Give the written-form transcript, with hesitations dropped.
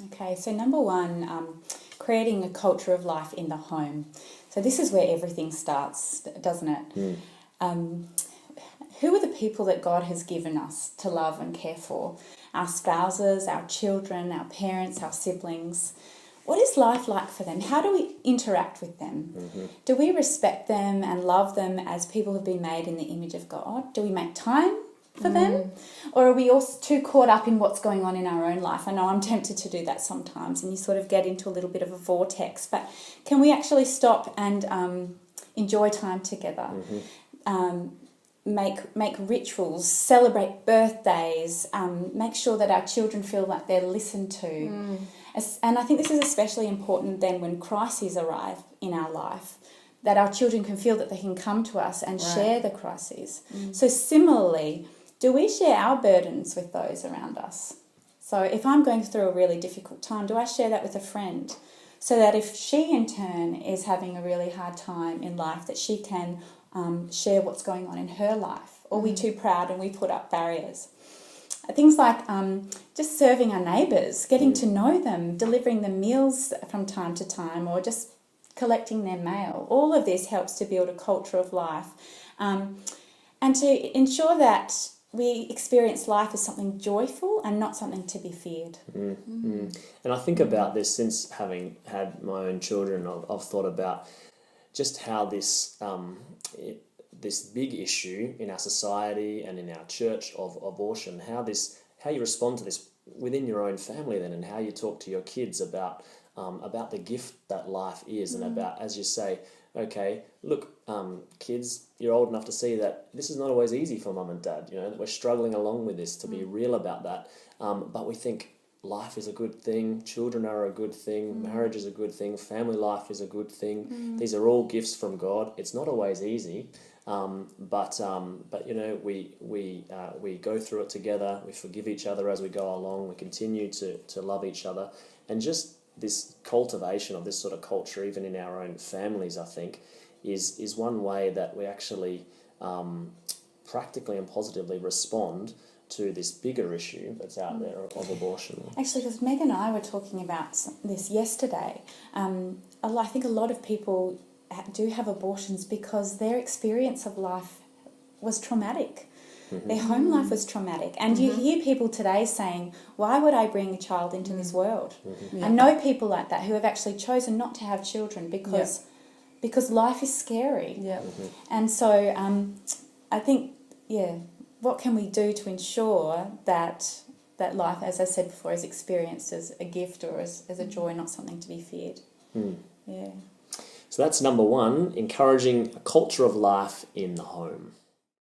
Okay, so number one, creating a culture of life in the home. So this is where everything starts, doesn't it? Who are the people that God has given us to love and care for? Our spouses, our children, our parents, our siblings. What is life like for them? How do we interact with them? Do we respect them and love them as people who have been made in the image of God? Do we make time for them? Or are we all too caught up in what's going on in our own life? I know I'm tempted to do that sometimes, and you sort of get into a little bit of a vortex. But can we actually stop and enjoy time together? Make rituals, celebrate birthdays, make sure that our children feel like they're listened to. And I think this is especially important then when crises arrive in our life, that our children can feel that they can come to us and share the crises. So similarly, do we share our burdens with those around us? So if I'm going through a really difficult time, do I share that with a friend? So that if she in turn is having a really hard time in life, that she can share what's going on in her life? Or are we too proud and we put up barriers? Things like just serving our neighbours, getting to know them, delivering them meals from time to time, or just collecting their mail. All of this helps to build a culture of life and to ensure that we experience life as something joyful and not something to be feared. And I think about this since having had my own children. I've thought about just how this this big issue in our society and in our church of abortion, how you respond to this within your own family then, and how you talk to your kids about the gift that life is, and about, as you say, okay, look, kids, you're old enough to see that this is not always easy for mum and dad, that we're struggling along with this, to be real about that. But we think life is a good thing, children are a good thing, marriage is a good thing, family life is a good thing. These are all gifts from God. It's not always easy, but we go through it together. We forgive each other as we go along. We continue to love each other, and just this cultivation of this sort of culture, even in our own families, I think, is one way that we actually practically and positively respond to this bigger issue that's out there of abortion. Actually, because Meg and I were talking about this yesterday, I think a lot of people do have abortions because their experience of life was traumatic. Their home life was traumatic. And you hear people today saying, why would I bring a child into this world? I know people like that who have actually chosen not to have children because life is scary. And so I think, what can we do to ensure that life, as I said before, is experienced as a gift or as a joy, not something to be feared? So that's number one, encouraging a culture of life in the home.